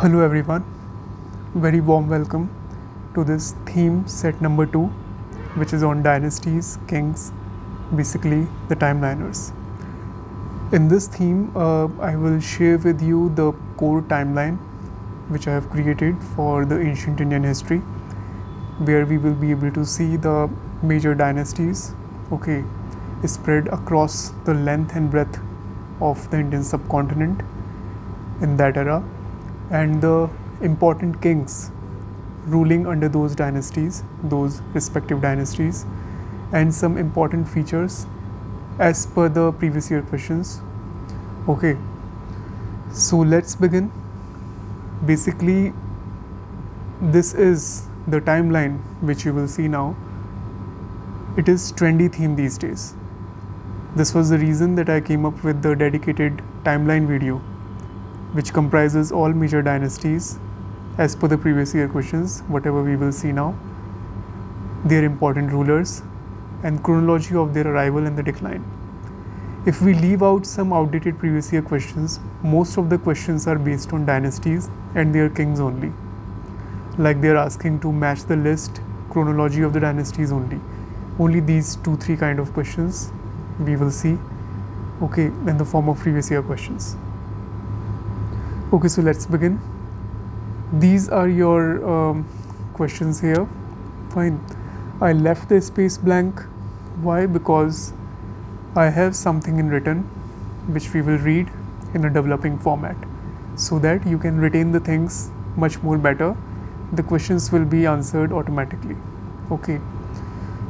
Hello everyone, very warm welcome to this theme set number 2, which is on dynasties, kings, basically the timeliners. In this theme, I will share with you the core timeline which I have created for the ancient Indian history, where we will be able to see the major dynasties, spread across the length and breadth of the Indian subcontinent in that era, and the important kings ruling under those dynasties, those respective dynasties, and some important features as per the previous year questions. Okay, so let's begin. Basically, this is the timeline which you will see now. It is trendy theme these days. This was the reason that I came up with the dedicated timeline video, which comprises all major dynasties as per the previous year questions, whatever we will see now, their important rulers, and chronology of their arrival and the decline. If we leave out some outdated previous year questions, most of the questions are based on dynasties and their kings only. Like they are asking to match the list, chronology of the dynasties only. Only these 2-3 kind of questions we will see, in the form of previous year questions. Okay, so let's begin. These are your questions here. Fine. I left the space blank. Why? Because I have something in written which we will read in a developing format so that you can retain the things much more better. The questions will be answered automatically. Okay.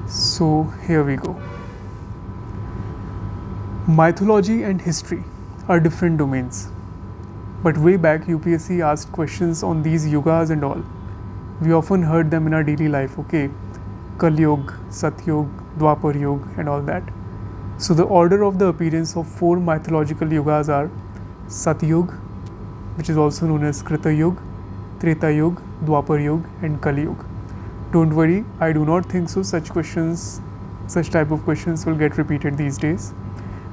So here we go. Mythology and history are different domains. But way back, UPSC asked questions on these yugas and all. We often heard them in our daily life, Kal Yuga, Satyug, Dwapar Yuga and all that. So the order of the appearance of 4 mythological yugas are Satyug, which is also known as Krita Yuga, Treta Yuga, Dwapar Yuga and Kali Yuga. Don't worry, I do not think so such type of questions will get repeated these days.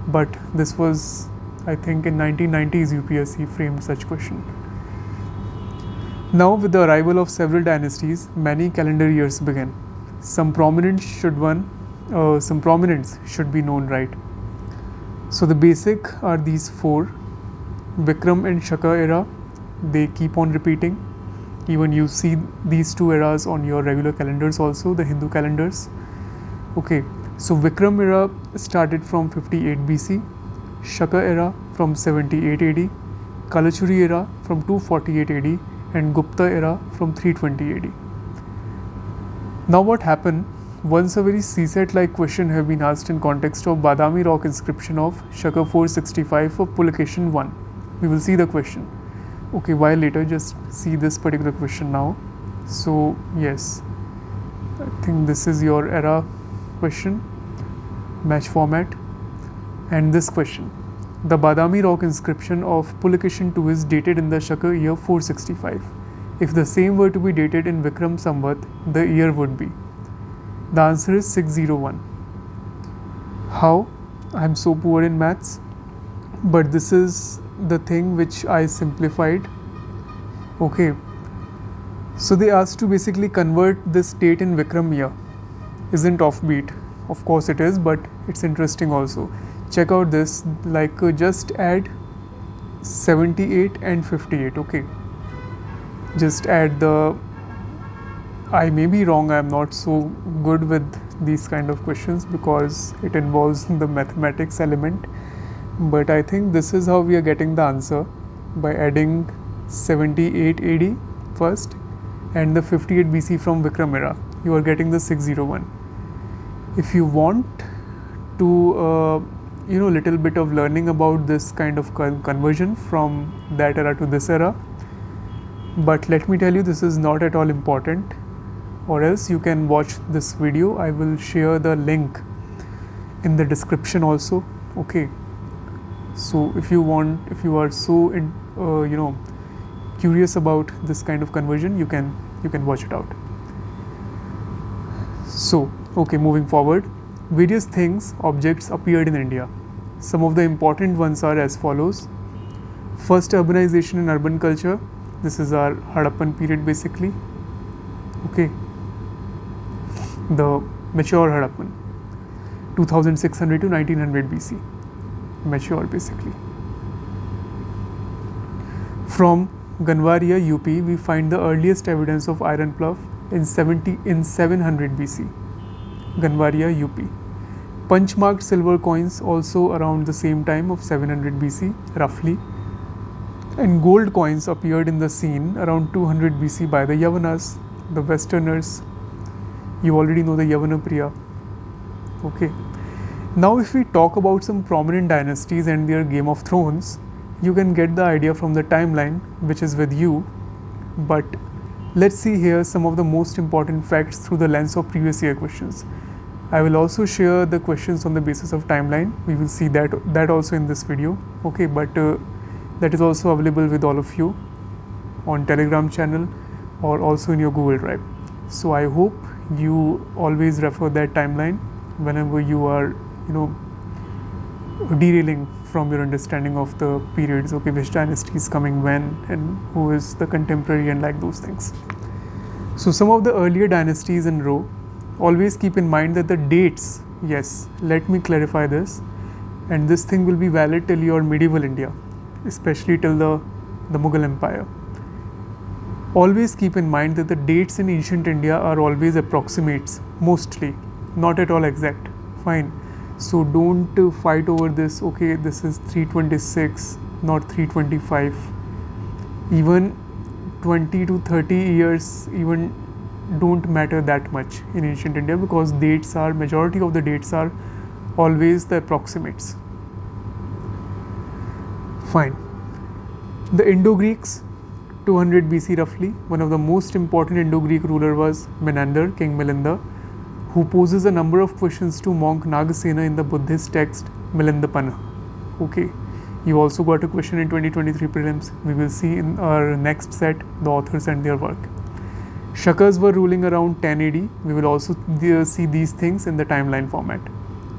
But this was, I think, in 1990s UPSC framed such question. Now with the arrival of several dynasties, many calendar years began. Some prominence should be known, right? So the basic are these 4. Vikram and Shaka era, they keep on repeating. Even you see these 2 eras on your regular calendars also, the Hindu calendars. So Vikram era started from 58 BC, Shaka era from 78 AD, Kalachuri era from 248 AD, and Gupta era from 320 AD. Now what happened? Once a very CSET-like question have been asked in context of Badami rock inscription of Shaka 465 of publication 1. We will see the question. While later, just see this particular question now. So yes, I think this is your era question, match format. And this question, the Badami rock inscription of Pulakeshin 2 is dated in the Shaka year 465. If the same were to be dated in Vikram Samvat, the year would be. The answer is 601. How? I am so poor in maths, but this is the thing which I simplified. So they asked to basically convert this date in Vikram year. Isn't offbeat? Of course it is, but it's interesting also. Check out this, just add 78 and 58, Just add I may be wrong, I am not so good with these kind of questions because it involves the mathematics element. But I think this is how we are getting the answer, by adding 78 AD first and the 58 BC from Vikram era. You are getting the 601. If you want to little bit of learning about this kind of conversion from that era to this era, but let me tell you, this is not at all important, or else you can watch this video. I will share the link in the description also. So if you are so curious about this kind of conversion, you can watch it out. So moving forward, various things, objects appeared in India. Some of the important ones are as follows. First, urbanization and urban culture. This is our Harappan period basically. Okay, the mature Harappan, 2600 to 1900 BC, mature basically. From Ganwaria, UP, we find the earliest evidence of iron plough in 700 BC. Ganwaria, UP. Punch-marked silver coins also around the same time of 700 BC, roughly. And gold coins appeared in the scene around 200 BC by the Yavanas, the Westerners. You already know the Yavana Priya. Okay. Now if we talk about some prominent dynasties and their Game of Thrones, you can get the idea from the timeline which is with you. But let's see here some of the most important facts through the lens of previous year questions. I will also share the questions on the basis of timeline. We will see that also in this video. Okay, but that is also available with all of you on Telegram channel or also in your Google Drive. So I hope you always refer that timeline whenever you are, derailing from your understanding of the periods. Okay, which dynasty is coming when and who is the contemporary and like those things. So some of the earlier dynasties in row. Always keep in mind that the dates, yes, let me clarify this, and this thing will be valid till your medieval India, especially till the Mughal Empire. Always keep in mind that the dates in ancient India are always approximates, mostly, not at all exact. Fine. So don't fight over this, okay, this is 326, not 325. Even 20 to 30 years even don't matter that much in ancient India, because majority of the dates are always the approximates. Fine. The Indo-Greeks, 200 BC roughly. One of the most important Indo-Greek ruler was Menander, King Milinda, who poses a number of questions to monk Nagasena in the Buddhist text Milindapanha. Okay. You also got a question in 2023 prelims. We will see in our next set the authors and their work. Shakas were ruling around 10 AD. We will also see these things in the timeline format.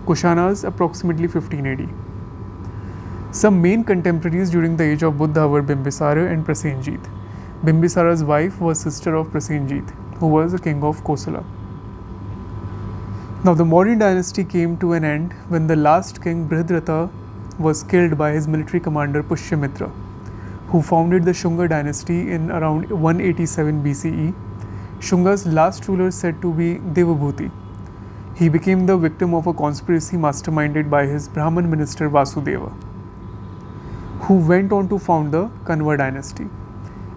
Kushanas approximately 15 AD. Some main contemporaries during the age of Buddha were Bimbisara and Prasenjit. Bimbisara's wife was sister of Prasenjit, who was the king of Kosala. Now the Mauryan dynasty came to an end when the last king Brihadrata was killed by his military commander Pushyamitra, who founded the Shunga dynasty in around 187 BCE. Shunga's last ruler is said to be Devabhuti. He became the victim of a conspiracy masterminded by his Brahmin minister Vasudeva, who went on to found the Kanva dynasty.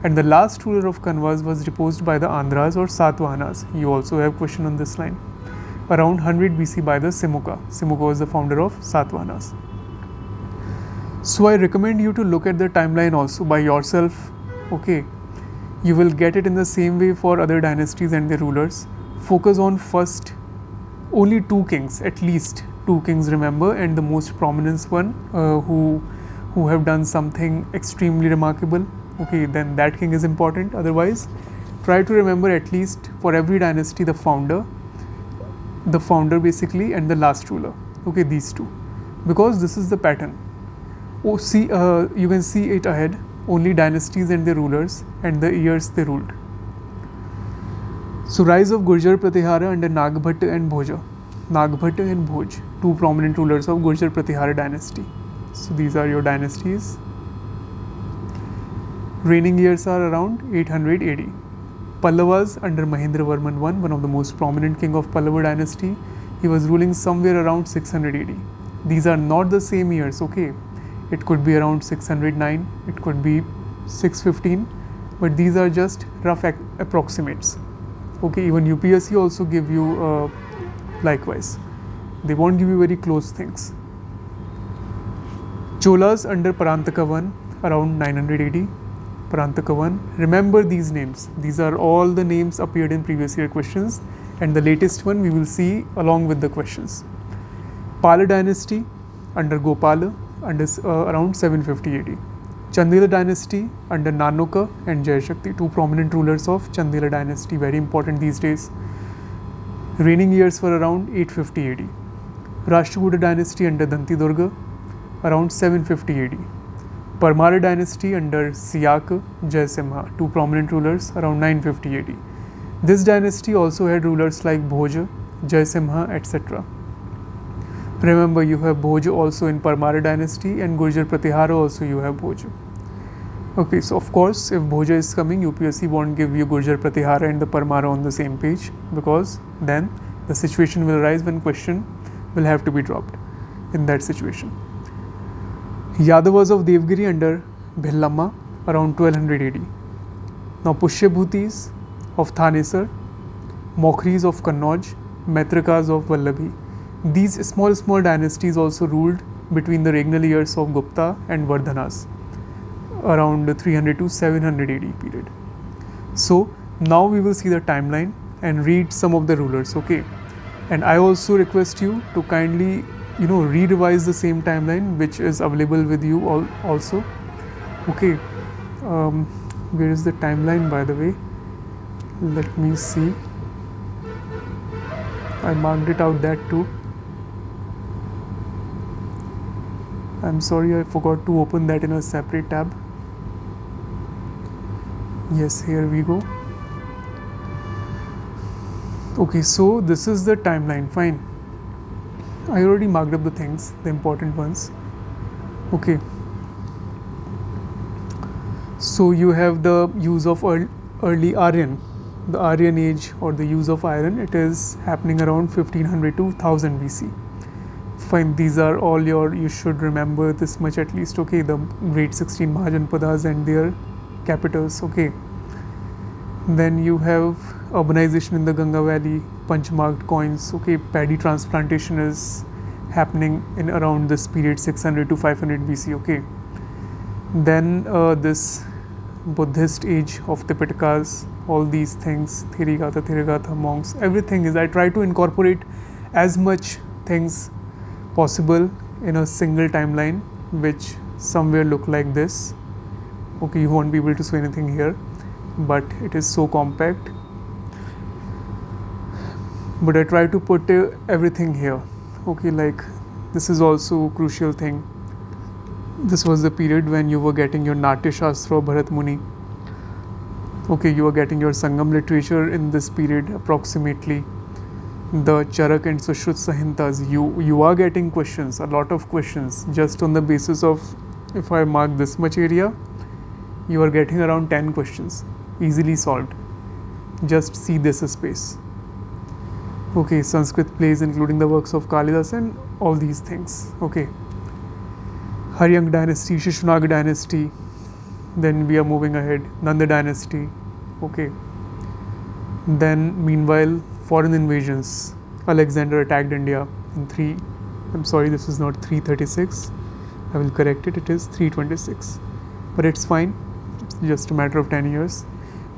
And the last ruler of Kanvas was deposed by the Andhras or Satavahanas. You also have question on this line. Around 100 BC by the Simuka. Simuka was the founder of Satavahanas. So I recommend you to look at the timeline also by yourself. Okay. You will get it in the same way for other dynasties and their rulers. Focus on first only two kings, at least two kings, remember, and the most prominent one who have done something extremely remarkable. Okay, then that king is important. Otherwise, try to remember at least for every dynasty the founder basically, and the last ruler. Okay, these two, because this is the pattern. Oh, see, you can see it ahead. Only dynasties and their rulers and the years they ruled. So rise of Gurjar Pratihara under Nagbhatta and Bhoja. Nagbhatta and Bhoj, two prominent rulers of Gurjar Pratihara dynasty. So these are your dynasties. Reigning years are around 800 AD. Pallavas under Mahendravarman I, one of the most prominent king of Pallava dynasty. He was ruling somewhere around 600 AD. These are not the same years, okay. It could be around 609, it could be 615, but these are just rough approximates. Okay, even UPSC also give you likewise. They won't give you very close things. Cholas under Parantaka I around 900 AD. Parantaka I. Remember these names. These are all the names appeared in previous year questions, and the latest one we will see along with the questions. Pala dynasty under Gopala under around 750 AD. Chandela dynasty under Nanuka and Jayashakti, two prominent rulers of Chandela dynasty, very important these days. Reigning years were around 850 AD. Rashtrakuta dynasty under Danti Durga around 750 AD. Parmara dynasty under Siyak, Jaisimha, two prominent rulers around 950 AD. This dynasty also had rulers like Bhoja, Jaisimha, etc. Remember, you have Bhoja also in Parmara dynasty, and Gurjar Pratihara also you have Bhoja. Okay, so of course, if Bhoja is coming, UPSC won't give you Gurjar Pratihara and the Parmara on the same page, because then the situation will arise when question will have to be dropped in that situation. Yadavas of Devgiri under Bhillamma around 1200 AD. Now Pushyabhutis of Thanesar, Mokhris of Kannauj, Maitrakas of Vallabhi. These small dynasties also ruled between the regnal years of Gupta and Vardhanas around 300 to 700 AD period. So now we will see the timeline and read some of the rulers, okay? And I also request you to kindly re-revise the same timeline which is available with you also, okay? Where is the timeline, by the way? Let me see. I marked it out, that too. I'm sorry, I forgot to open that in a separate tab. Yes, here we go. Okay, so this is the timeline, fine. I already marked up the things, the important ones. Okay. So you have the use of early Aryan, the Aryan age, or the use of iron. It is happening around 1500 to 1000 BC. Fine, these are all you should remember this much at least, okay? The great 16 Mahajanpadas and their capitals, okay? Then you have urbanization in the Ganga Valley, punch-marked coins, okay? Paddy transplantation is happening in around this period 600 to 500 BC, okay? Then this Buddhist age of the Pitaka's, all these things, Therigatha monks, everything is, I try to incorporate as much things possible in a single timeline, which somewhere look like this. Okay, you won't be able to see anything here, but it is so compact. But I try to put everything here. Okay, like this is also a crucial thing. This was the period when you were getting your Natya Shastra of Bharat Muni. Okay, you are getting your Sangam literature in this period approximately. The Charak and Sushruta Sahintas, you are getting questions, a lot of questions, just on the basis of, if I mark this much area, you are getting around 10 questions, easily solved. Just see this space. Okay, Sanskrit plays including the works of Kalidas and all these things, okay. Haryang dynasty, Shishunag dynasty, then we are moving ahead, Nanda dynasty, okay. Then meanwhile, foreign invasions. Alexander attacked India in I'm sorry, this is not 336, I will correct it, it is 326, but it's fine, it's just a matter of 10 years.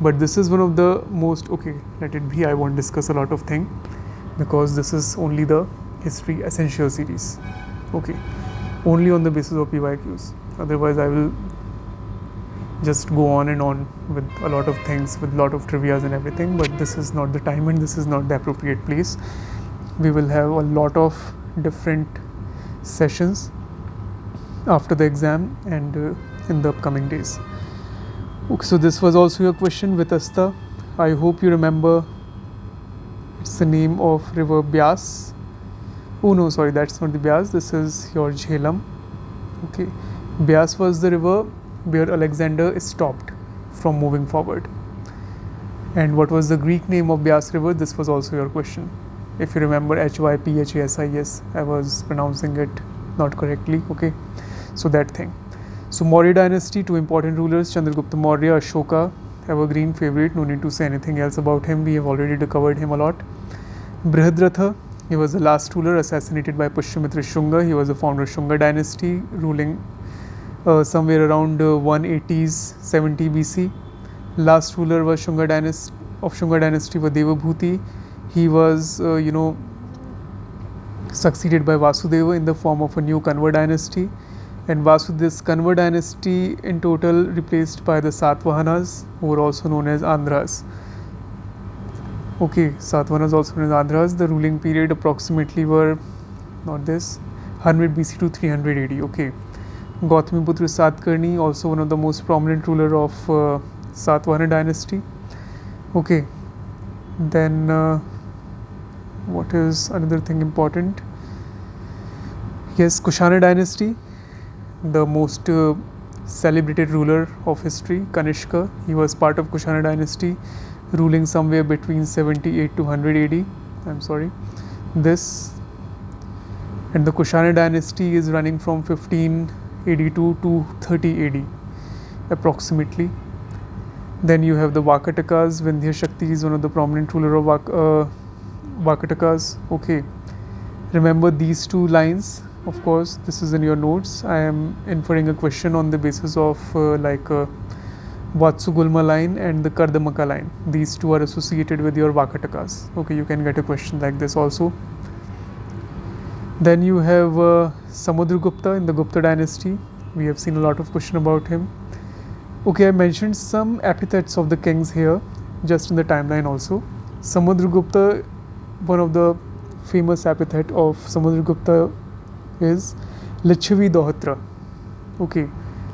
But this is one of the most, okay, let it be, I won't discuss a lot of things because this is only the history essential series, okay, only on the basis of PYQs. Otherwise I will just go on and on with a lot of things, with a lot of trivias and everything, but this is not the time and this is not the appropriate place. We will have a lot of different sessions after the exam and in the upcoming days. Okay, so this was also your question, Vitasta. I hope you remember, it's the name of river Byas. Oh no, sorry, that's not the Byas, this is your Jhelum. Okay, Byas was the river where Alexander stopped from moving forward. And what was the Greek name of Byas river? This was also your question. If you remember, Hyphasis, I was pronouncing it not correctly, okay. So that thing. So Maurya dynasty, two important rulers, Chandragupta Maurya, Ashoka, evergreen favorite, no need to say anything else about him, we have already covered him a lot. Brihadratha, he was the last ruler assassinated by Pushyamitra Shunga, he was the founder of Shunga dynasty, ruling somewhere around 180s 70 BC. Last ruler was Shunga dynasty was Devabhuti. He was succeeded by Vasudeva in the form of a new Kanva dynasty, and this Kanva dynasty in total replaced by the Satavahanas, who were also known as Andhras. Okay, Satavahanas also known as Andhras. The ruling period approximately were 100 BC to 300 AD. Okay, Gautamiputra Satkarni, also one of the most prominent ruler of Satvahana dynasty. Okay, then what is another thing important? Yes, Kushana dynasty, the most celebrated ruler of history, Kanishka. He was part of Kushana dynasty, ruling somewhere between 78 to 100 AD. I'm sorry. This and the Kushana dynasty is running from 1582 to 30 AD approximately. Then you have the Vakatakas. Vindhya Shakti is one of the prominent ruler of Vakatakas. Okay, remember these two lines. Of course, this is in your notes. I am inferring a question on the basis of Vatsugulma line and the Kardamaka line. These two are associated with your Vakatakas. Okay, you can get a question like this also. Then you have Samudragupta in the Gupta dynasty. We have seen a lot of question about him. Okay, I mentioned some epithets of the kings here, just in the timeline also. Samudragupta, one of the famous epithet of Samudragupta is Lichavi Dohatra. Okay,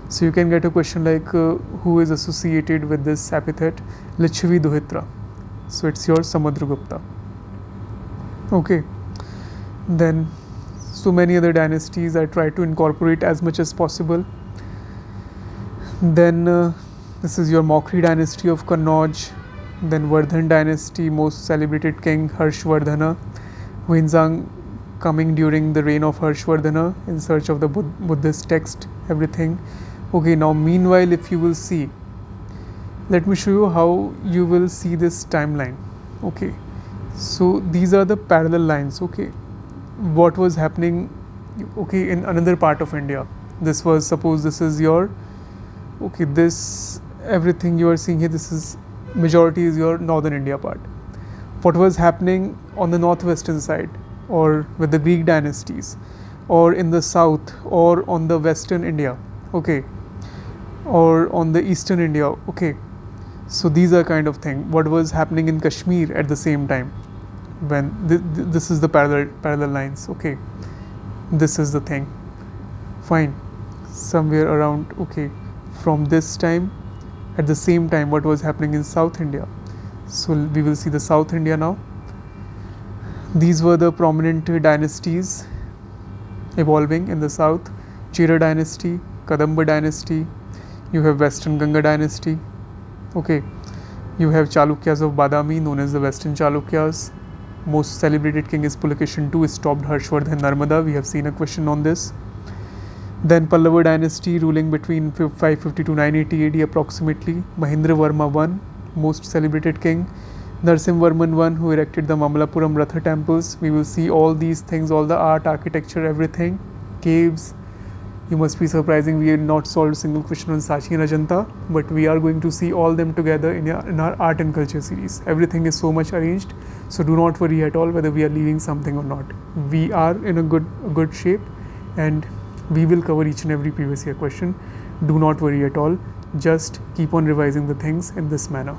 so you can get a question like who is associated with this epithet Lichavi Dohitra. So it's your Samudragupta. Okay, then so many other dynasties I try to incorporate as much as possible. Then this is your Maukri dynasty of Kannauj. Then Vardhan dynasty, most celebrated king Harshvardhana. Huinzhang coming during the reign of Harshvardhana in search of the Buddhist text, everything. Okay, now meanwhile, if you will see, let me show you how you will see this timeline. Okay, so these are the parallel lines. Okay, what was happening, okay, in another part of India. This was, suppose this is your, okay, this everything you are seeing here, this is majority is your northern India part. What was happening on the northwestern side, or with the Greek dynasties, or in the south, or on the western India, okay, or on the eastern India, okay. So these are kind of thing. What was happening in Kashmir at the same time, when this is the parallel lines, okay. This is the thing, fine, somewhere around, okay, from this time, at the same time what was happening in South India. So we will see the South India now. These were the prominent dynasties evolving in the south. Chera dynasty, Kadamba dynasty, you have Western Ganga dynasty, okay. You have Chalukyas of Badami, known as the Western Chalukyas. Most celebrated king is Pulakeshin II, stopped Harshvardhan Narmada. We have seen a question on this. Then Pallava dynasty ruling between 550 to 980 AD approximately. Mahendra Varma I, most celebrated king. Narsimhavarman I, who erected the Mamalapuram Ratha temples. We will see all these things, all the art, architecture, everything. Caves. You must be surprising we have not solved a single question on Sachi and Ajanta, but we are going to see all them together in our art and culture series. Everything is so much arranged, so do not worry at all whether we are leaving something or not. We are in a good shape, and we will cover each and every previous year question. Do not worry at all. Just keep on revising the things in this manner.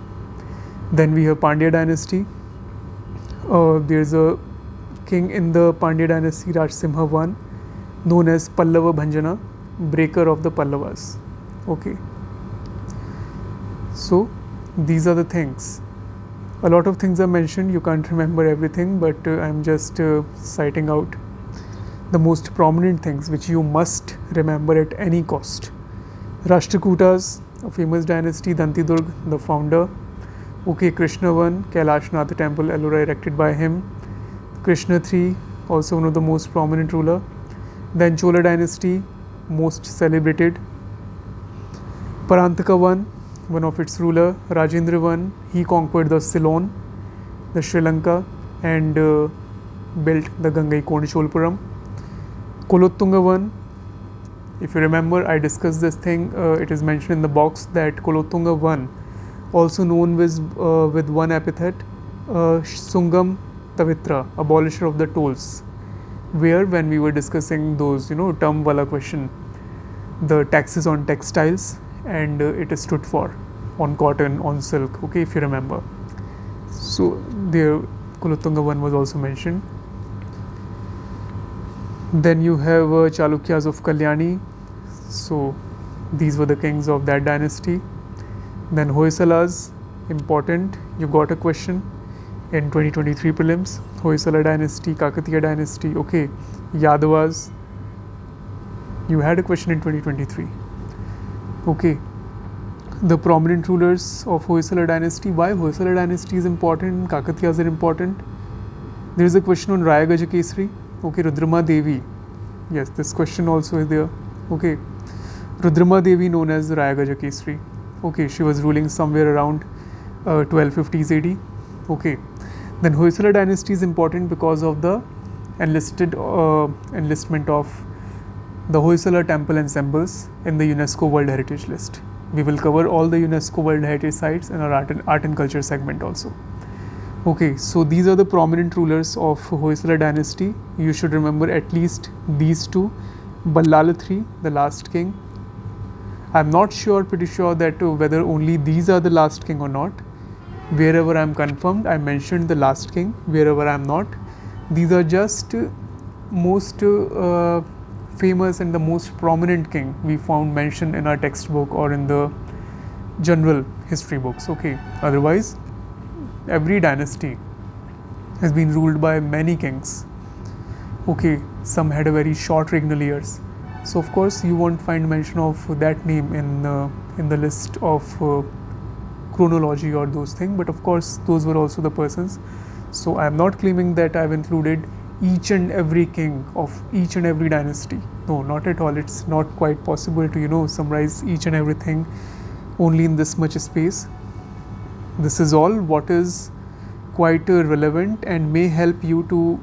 Then we have Pandya dynasty. There's a king in the Pandya dynasty, Rajsimha I, known as Pallava Bhanjana, breaker of the Pallavas. Okay. So these are the things. A lot of things are mentioned. You can't remember everything, but I'm just citing out the most prominent things which you must remember at any cost. Rashtrakutas, a famous dynasty, Dantidurg, the founder. Okay, Krishna I, Kailashnath temple, Ellora, erected by him. Krishna III, also one of the most prominent ruler. Then Chola dynasty, most celebrated. Parantaka I, one of its ruler. Rajendra I, he conquered the Ceylon, the Sri Lanka, and built the Gangai-Konda Cholpuram. Kulottunga I, if you remember, I discussed this thing, it is mentioned in the box that Kulottunga I, also known with one epithet, Sungam Tavitra, abolisher of the tolls, where when we were discussing those, term wala question, the taxes on textiles, and it stood for on cotton, on silk, okay, if you remember. So there Kulottunga I was also mentioned. Then you have Chalukyas of Kalyani, So these were the kings of that dynasty. Then Hoysalas, important, you got a question in 2023 prelims. Hoysala dynasty, Kakatiya dynasty, okay. Yadavas, you had a question in 2023. Okay. The prominent rulers of Hoysala dynasty. Why Hoysala dynasty is important, Kakatiyas are important? There is a question on Raya Gajakesari. Okay, Rudrama Devi. Yes, this question also is there. Okay, Rudrama Devi, known as Raya Gajakesari. Okay, she was ruling somewhere around 1250s AD. Okay, then Hoysala dynasty is important because of the enlistment of the Hoysala temple and symbols in the UNESCO World Heritage List. We will cover all the UNESCO World Heritage sites in our art and culture segment also. Okay, so these are the prominent rulers of Hoysala dynasty. You should remember at least these two. Ballala III, the last king. I'm not sure, pretty sure that whether only these are the last king or not. Wherever I'm confirmed, I mentioned the last king. Wherever I'm not, these are just most famous and the most prominent king we found mentioned in our textbook or in the general history books. Okay, otherwise every dynasty has been ruled by many kings. Okay, some had a very short regnal years, so of course you won't find mention of that name in the list of chronology or those things, but of course those were also the persons. So I am not claiming that I've included each and every king of each and every dynasty. No, not at all. It's not quite possible to summarize each and everything only in this much space. This is all what is quite relevant and may help you to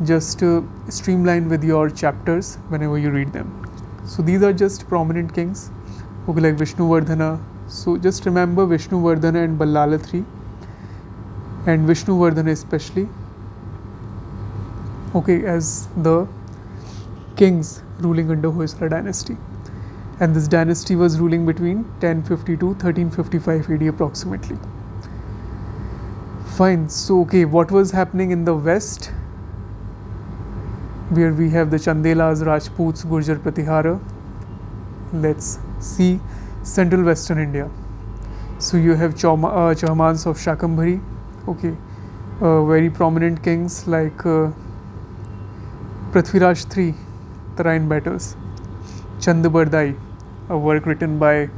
just streamline with your chapters whenever you read them. So these are just prominent kings, okay, like Vishnuvardhana. So just remember Vishnuvardhana and Ballala III, and Vishnuvardhana especially, okay, as the kings ruling under Hoysala dynasty. And this dynasty was ruling between 1050 to 1355 AD approximately. Fine. So okay, what was happening in the west, where we have the Chandelas, Rajputs, Gurjar Pratihara? Let's see central western India. So you have Chahmans of Shakambhari, okay, very prominent kings like Prithviraj III, Tarain battles. Chandabardai, a work written by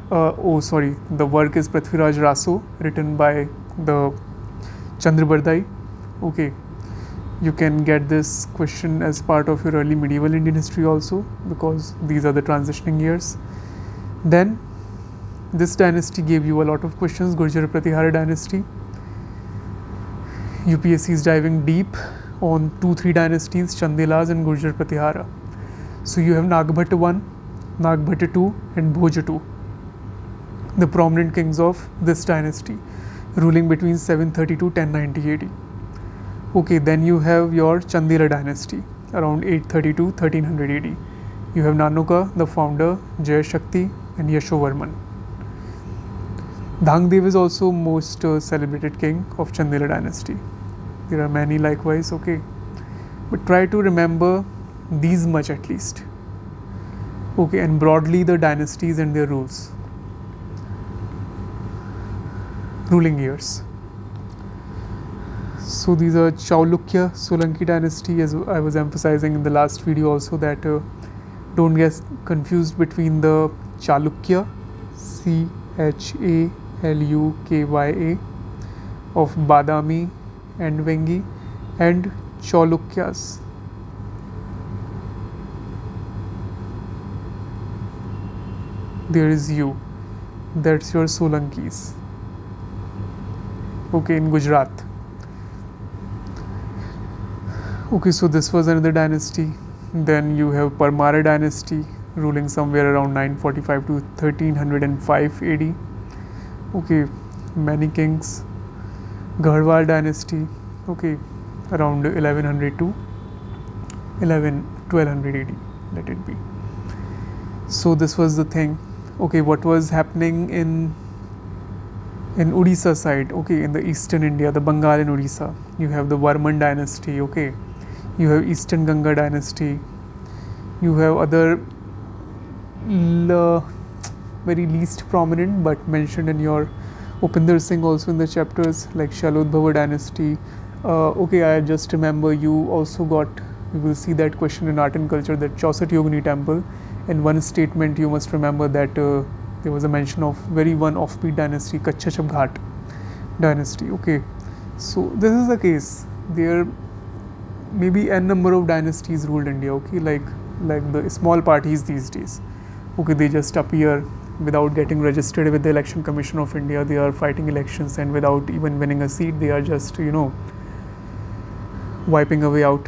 the work is Prithviraj Raso, written by the Chandrabardai. Okay, you can get this question as part of your early medieval Indian history also, because these are the transitioning years. Then this dynasty gave you a lot of questions. Gurjar Pratihara dynasty. UPSC is diving deep on 2-3 dynasties, Chandelas and Gurjar Pratihara. So you have Nagbhatta I, Nagbhatta II and Bhoja II, the prominent kings of this dynasty, ruling between 730 to 1090 AD. Okay, then you have your Chandela dynasty around 830 to 1300 AD. You have Nanuka, the founder, Jayashakti and Yashovarman. Dhangdev is also most celebrated king of Chandela dynasty. There are many likewise, okay, but try to remember these much at least. Okay, and broadly the dynasties and their ruling years. So these are Chalukya, Solanki dynasty, as I was emphasizing in the last video also, that don't get confused between the Chalukya, Chalukya of Badami and Vengi, and Chalukyas. There is you, that's your Solankis, okay, in Gujarat. Okay, so this was another dynasty. Then you have Parmara dynasty ruling somewhere around 945 to 1305 AD. Okay, many kings. Garhwal dynasty, okay, around 1100 to 1200 AD, let it be. So this was the thing. Okay, what was happening in Odisha side, okay, in the eastern India, the Bengal and Odisha, you have the Varman dynasty, okay, you have Eastern Ganga dynasty, You have other very least prominent but mentioned in your Upinder Singh also in the chapters, like Shalodbhava dynasty. Okay, I just remember you also got, you will see that question in art and culture, that Chauset Yogini temple. In one statement you must remember that there was a mention of very one offbeat dynasty, Kachchachap Ghat dynasty. Okay, so this is the case. There may be n number of dynasties ruled India. Okay, like the small parties these days. Okay, they just appear without getting registered with the Election Commission of India. They are fighting elections, and without even winning a seat, they are just, you know, wiping away out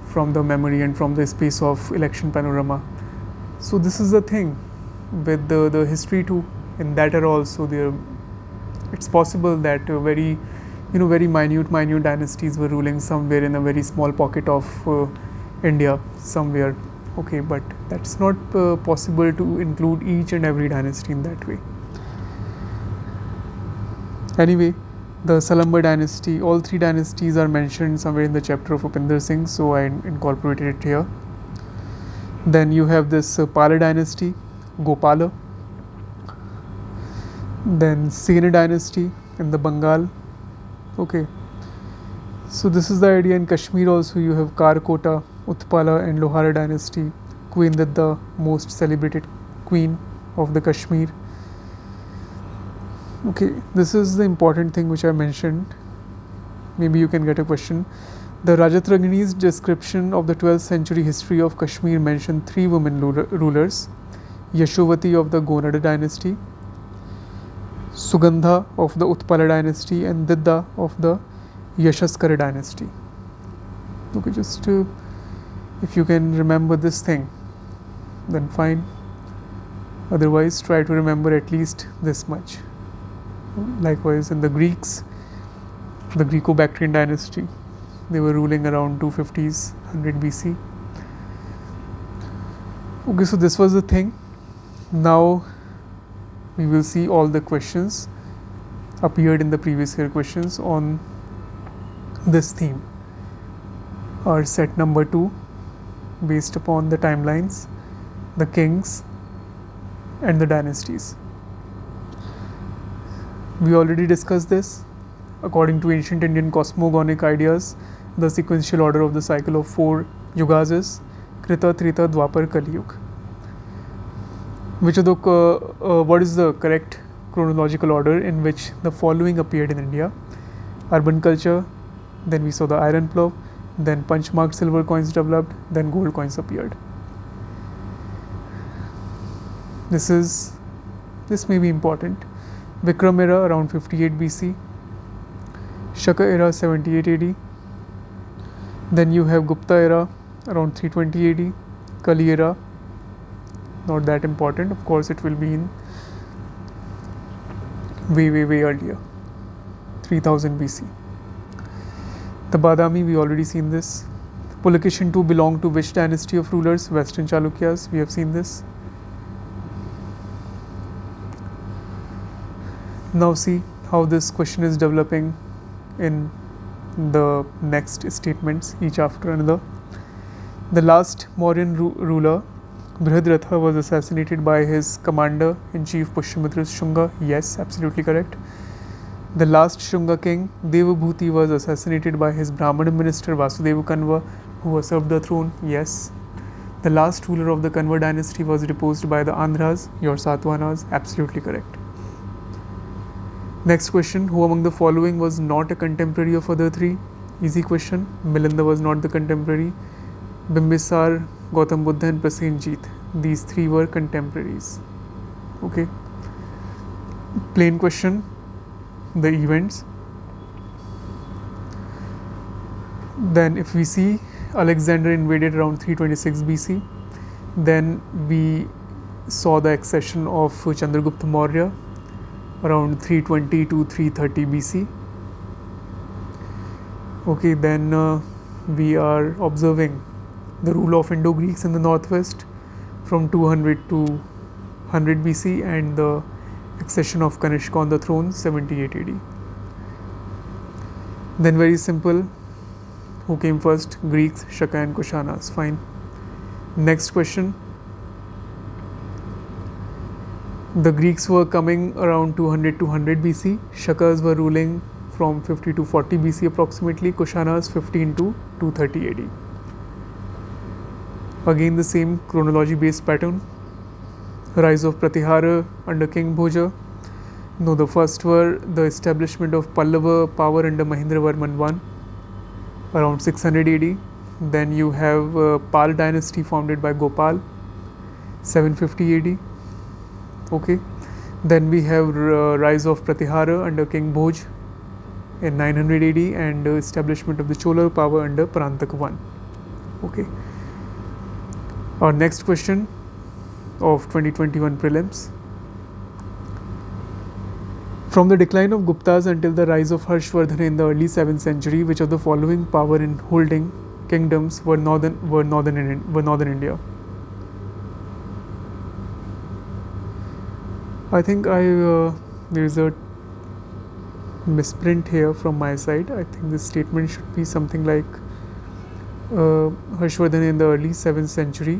from the memory and from the space of election panorama. So this is the thing with the history too. In that era also, there it's possible that very, you know, very minute dynasties were ruling somewhere in a very small pocket of India somewhere. Okay, but that's not possible to include each and every dynasty in that way. Anyway, the Salamba dynasty, all three dynasties are mentioned somewhere in the chapter of Upinder Singh, so I incorporated it here. Then you have this Pala dynasty, Gopala. Then Sena dynasty in the Bengal. Okay, so this is the idea. In Kashmir also you have Karkota, Utpala and Lohara dynasty, Queen Didda, most celebrated queen of the Kashmir. Okay, this is the important thing which I mentioned. Maybe you can get a question. The Rajatragini's description of the 12th century history of Kashmir mentioned 3 women rulers: Yashovati of the Gonada dynasty, Sugandha of the Utpala dynasty, and Didda of the Yashaskara dynasty. Okay, just if you can remember this thing, then fine. Otherwise, try to remember at least this much. Likewise, in the Greeks, the Greco-Bactrian dynasty, they were ruling around 250s, 100 BC. Okay, so this was the thing. Now we will see all the questions appeared in the previous year questions on this theme. Our set number 2, based upon the timelines, the kings and the dynasties. We already discussed this. According to ancient Indian cosmogonic ideas, the sequential order of the cycle of 4 yugas is Krita, Trita, Dwapar, Kali Yuga. What is the correct chronological order in which the following appeared in India? Urban culture, then we saw the iron plough, then punch marked silver coins developed, then gold coins appeared. This may be important. Vikram era around 58 BC, Shaka era 78 AD, then you have Gupta era around 320 AD, Kali era, not that important, of course it will be in way earlier, 3000 BC. The Badami, we already seen this. Pulakeshin II belonged to which dynasty of rulers? Western Chalukyas, we have seen this. Now see how this question is developing in the next statements, each after another. The last Mauryan ruler, Brihadratha, was assassinated by his commander-in-chief Pushyamitra's Shunga. Yes, absolutely correct. The last Shunga king, Devabhuti, was assassinated by his Brahmana minister Vasudeva Kanva, who usurped the throne. Yes. The last ruler of the Kanva dynasty was deposed by the Andhras, your Satavahanas. Absolutely correct. Next question, who among the following was not a contemporary of other 3? Easy question. Milinda was not the contemporary. Bimbisar, Gautam Buddha and Prasenjit, these 3 were contemporaries. Okay. Plain question, the events. Then if we see, Alexander invaded around 326 BC. Then we saw the accession of Chandragupta Maurya around 320 to 330 BC. Okay, then we are observing the rule of Indo-Greeks in the northwest from 200 to 100 BC and the accession of Kanishka on the throne 78 AD. Then very simple, who came first? Greeks, Shaka and Kushanas. Fine. Next question. The Greeks were coming around 200 to 100 BC. Shakas were ruling from 50 to 40 BC approximately. Kushanas 15 to 230 AD. Again the same chronology based pattern. Rise of Pratihara under King Bhoja. No, the first were the establishment of Pallava power under Mahendravarman I around 600 AD. Then you have Pal dynasty founded by Gopal 750 AD. Okay. Then we have rise of Pratihara under King Bhoj in 900 AD and establishment of the Chola power under Parantaka I. Okay. Our next question of 2021 prelims. From the decline of Guptas until the rise of Harshvardhana in the early 7th century, which of the following power in holding kingdoms were northern India? I think there is a misprint here from my side. I think this statement should be something like Harshvardhana in the early 7th century,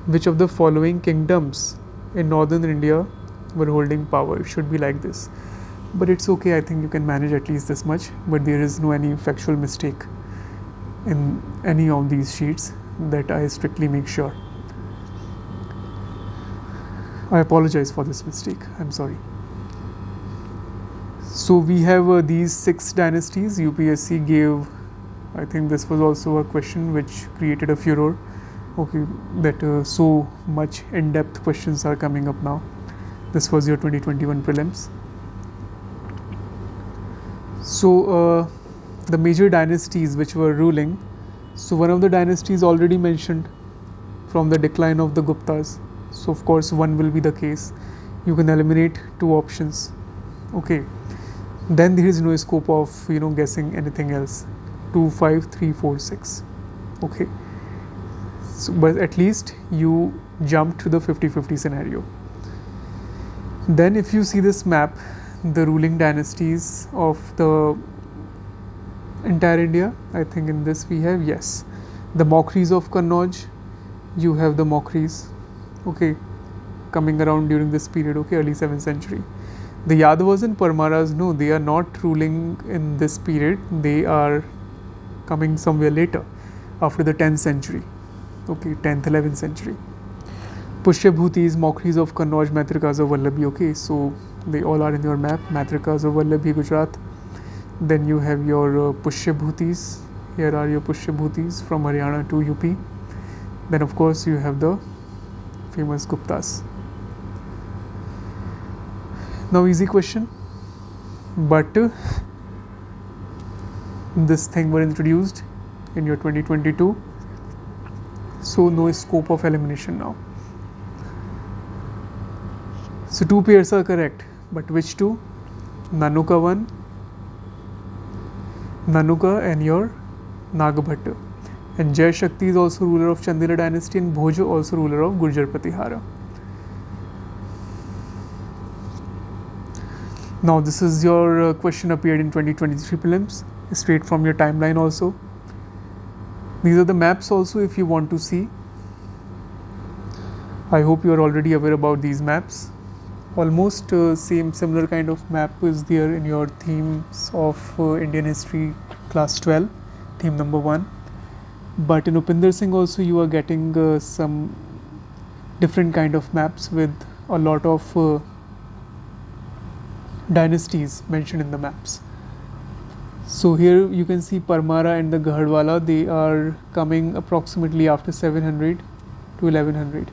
which of the following kingdoms in northern India were holding power. It should be like this. But it's okay, I think you can manage at least this much, but there is no any factual mistake in any of these sheets that I strictly make sure. I apologize for this mistake, I'm sorry. So we have these 6 dynasties. UPSC gave, I think this was also a question which created a furor. Okay, that so much in-depth questions are coming up now. This was your 2021 prelims. So the major dynasties which were ruling. So one of the dynasties already mentioned from the decline of the Guptas. So of course one will be the case. You can eliminate 2 options. Okay. Then there is no scope of guessing anything else. 2, 5, 3, 4, 6. Okay. So, but at least you jump to the 50-50 scenario. Then if you see this map, the ruling dynasties of the entire India, I think in this we have, yes, the Maukris of Kannauj. You have the Maukris, okay, coming around during this period, okay, early 7th century. The Yadavas and Parmaras, no, they are not ruling in this period. They are coming somewhere later, after the 10th century, okay, 10th, 11th century. Pushyabhutis, Maukris of Kannauj, Maitrikas of Vallabhi, okay, so they all are in your map. Maitrikas of Vallabhi, Gujarat. Then you have your Pushyabhutis. Here are your Pushyabhutis from Haryana to UP. Then of course you have the famous Guptas. Now easy question, but this thing were introduced in your 2022, so no scope of elimination now. So 2 pairs are correct, but which 2? Nanuka 1, Nanuka and your Nagabhatta. And Jai Shakti is also ruler of Chandela dynasty and Bhojo also ruler of Gurjar Pratihara. Now this is your question appeared in 2023 prelims, straight from your timeline also. These are the maps also if you want to see. I hope you are already aware about these maps. Almost similar kind of map is there in your themes of Indian history class 12, theme number 1. But in Upinder Singh also you are getting some different kind of maps with a lot of dynasties mentioned in the maps. So here you can see Parmara and the Gahadwala, they are coming approximately after 700 to 1100.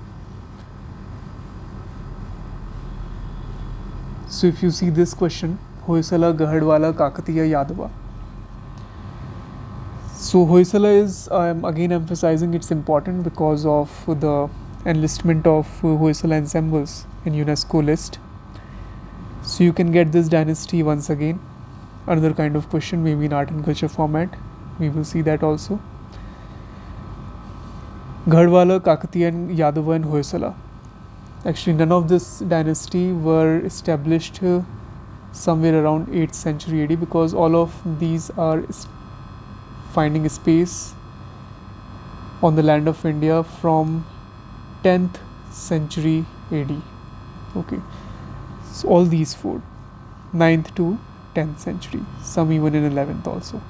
So if you see this question, Hoysala, Gahadwala, Kakatiya, Yadava. So Hoysala is, I am again emphasizing it's important because of the enlistment of Hoysala ensembles in UNESCO list. So you can get this dynasty once again. Another kind of question, maybe in art and culture format. We will see that also. Gahadwala, Kakatiya and Yadava and Hoysala. Actually none of this dynasty were established somewhere around 8th century AD because all of these are finding space on the land of India from 10th century AD. Okay, so all these four, 9th to 10th century, some even in 11th also.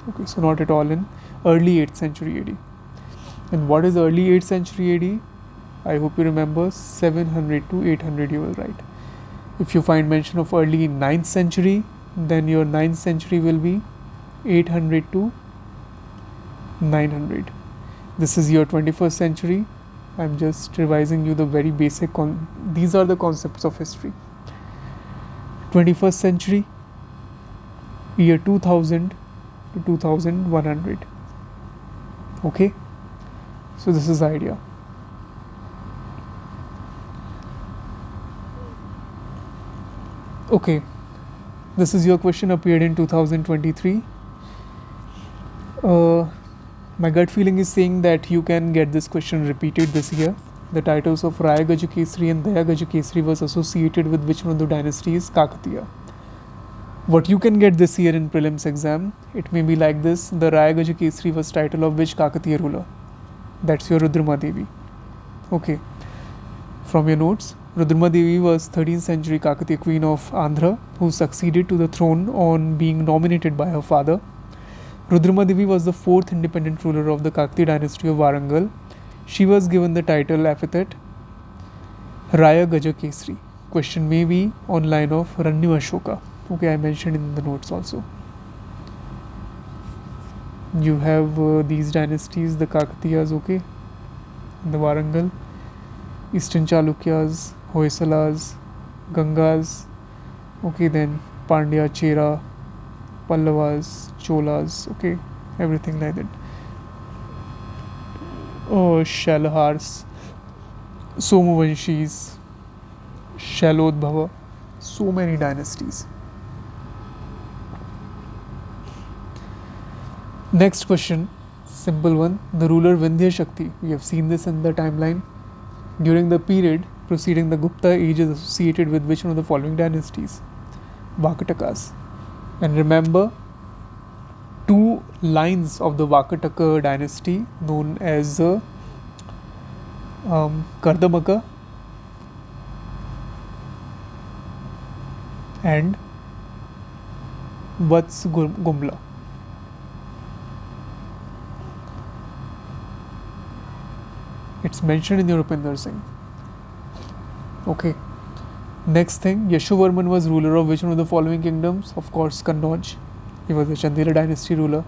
Okay, so not at all in early 8th century AD. And what is early 8th century AD? I hope you remember 700 to 800 you will write. If you find mention of early 9th century, then your 9th century will be 800 to 900. This is your 21st century. I'm just revising you the very basic, these are the concepts of history. 21st century, year 2000 to 2100. Okay, so this is the idea. Okay, this is your question, appeared in 2023. My gut feeling is saying that you can get this question repeated this year. The titles of Raya Gajukesari and Daya Gajukesari was associated with which one of the dynasties? Kakatiya. What you can get this year in prelims exam, it may be like this: the Raya Gajukesari was title of which Kakatiya ruler? That's your Rudrama Devi. Okay, from your notes, Rudrama Devi was 13th century Kakatiya queen of Andhra who succeeded to the throne on being nominated by her father. Rudrama Devi was the fourth independent ruler of the Kakatiya dynasty of Warangal. She was given the title epithet Raya Gajukesari. Question may be on line of Ranyu Ashoka. Okay, I mentioned in the notes also. You have these dynasties, the Kakatiyas, okay, the Warangal, Eastern Chalukyas, Hoysalas, Gangas, okay, then Pandya, Chera, Pallavas, Cholas, okay, everything like that. Shalahars, Somavanshis, Shalodbhava, so many dynasties. Next question, simple one. The ruler Vindhya Shakti, we have seen this in the timeline. During the period preceding the Gupta age is associated with which one of the following dynasties? Vakatakas. And remember, two lines of the Vakataka dynasty known as Kardamaka and Vats Gumla. It's mentioned in your Rupinder Singh. Okay. Next thing, Yashovarman was ruler of which one of the following kingdoms? Of course, Kannauj. He was a Chandela dynasty ruler.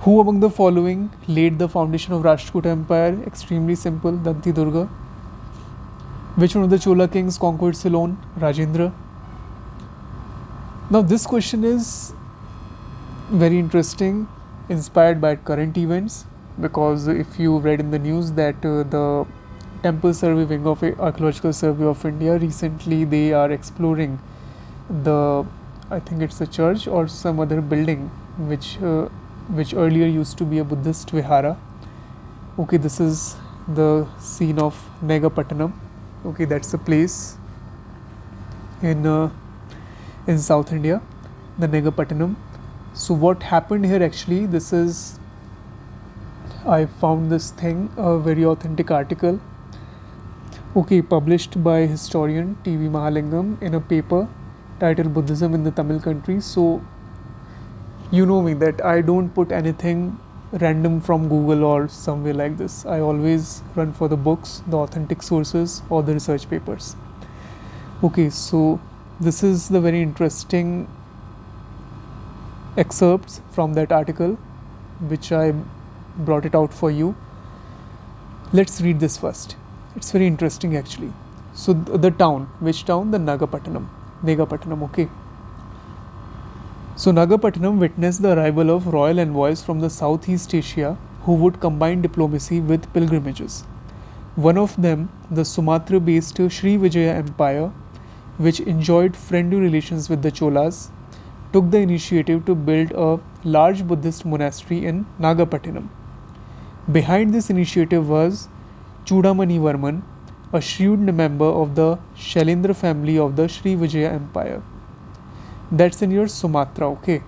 Who among the following laid the foundation of Rashtrakuta Empire? Extremely simple, Danti Durga. Which one of the Chola kings conquered Ceylon? Rajendra. Now this question is very interesting, inspired by current events, because if you read in the news that the Temple Survey Wing of Archaeological Survey of India, recently they are exploring I think it's a church or some other building which earlier used to be a Buddhist vihara. Okay, this is the scene of Negapattanam. Okay, that's a place in South India, the Negapattanam. So what happened here actually, I found this thing, a very authentic article, okay, published by historian T.V. Mahalingam in a paper titled Buddhism in the Tamil Countries. So you know me that I don't put anything random from Google or somewhere like this. I always run for the books, the authentic sources or the research papers. Okay, so this is the very interesting excerpts from that article which I brought it out for you. Let's read this first. It's very interesting actually. So the town, which town? The Negapattanam, okay. So Nagapattinam witnessed the arrival of royal envoys from the Southeast Asia who would combine diplomacy with pilgrimages. One of them, the Sumatra-based Sri Vijaya Empire, which enjoyed friendly relations with the Cholas, took the initiative to build a large Buddhist monastery in Nagapattinam. Behind this initiative was Chudamani Varman, a shrewd member of the Shailendra family of the Sri Vijaya Empire. That's in your Sumatra, okay,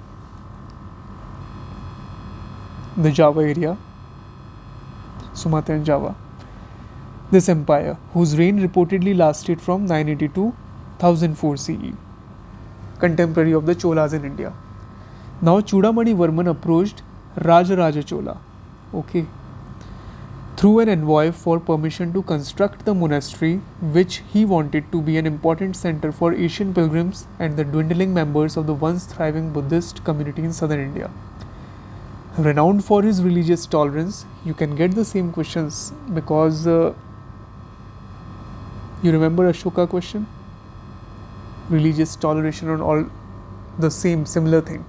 the Java area. Sumatra and Java. This empire, whose reign reportedly lasted from 980 to 1004 CE, contemporary of the Cholas in India. Now Chudamani Varman approached Rajaraja Chola, okay, through an envoy for permission to construct the monastery, which he wanted to be an important center for Asian pilgrims and the dwindling members of the once thriving Buddhist community in southern India. Renowned for his religious tolerance, you can get the same questions because you remember Ashoka question? Religious toleration and all the same similar thing.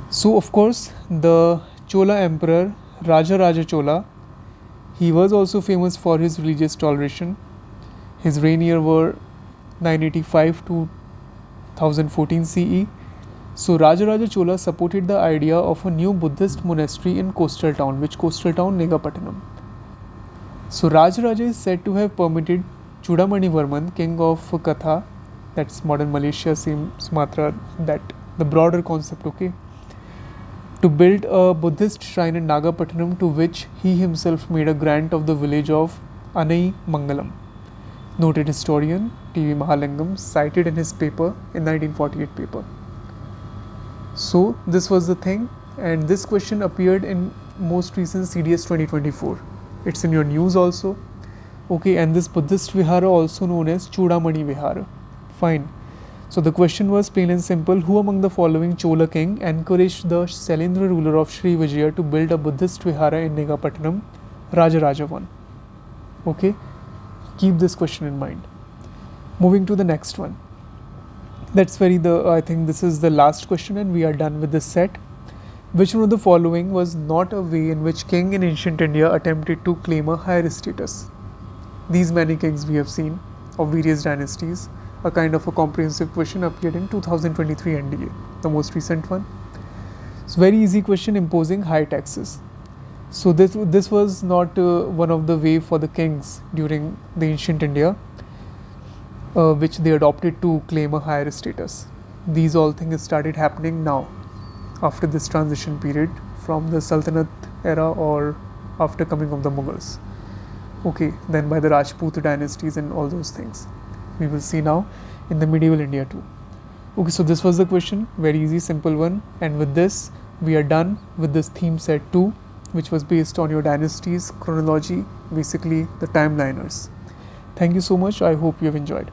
So of course the Chola emperor Rajaraja Chola, he was also famous for his religious toleration. His reign year were 985 to 1014 CE. So Rajaraja Chola supported the idea of a new Buddhist monastery in coastal town. Which coastal town? Negapatinam. So Rajaraja is said to have permitted Chudamani Varman, king of Katha, that's modern Malaysia, same Sumatra, that the broader concept, okay, to build a Buddhist shrine in Nagapattinam, to which he himself made a grant of the village of Anai Mangalam. Noted historian T.V. Mahalingam cited in his paper in 1948 paper. So this was the thing, and this question appeared in most recent CDS 2024. It's in your news also. Okay, and this Buddhist Vihara also known as Chudamani Vihara. Fine. So the question was plain and simple: who among the following Chola king encouraged the Sailendra ruler of Sri Vijaya to build a Buddhist Vihara in Negapattinam? Rajaraja I. Okay, keep this question in mind. Moving to the next one. I think this is the last question and we are done with this set. Which one of the following was not a way in which king in ancient India attempted to claim a higher status? These many kings we have seen of various dynasties. A kind of a comprehensive question appeared in 2023 NDA, the most recent one. It's very easy question: imposing high taxes. So this was not one of the way for the kings during the ancient India, which they adopted to claim a higher status. These all things started happening now, after this transition period from the Sultanate era or after coming of the Mughals. Okay, then by the Rajput dynasties and all those things. We will see now in the medieval India too. Okay, so this was the question, very easy, simple one, and with this we are done with this theme set 2, which was based on your dynasties, chronology, basically the timeliners. Thank you so much. I hope you have enjoyed.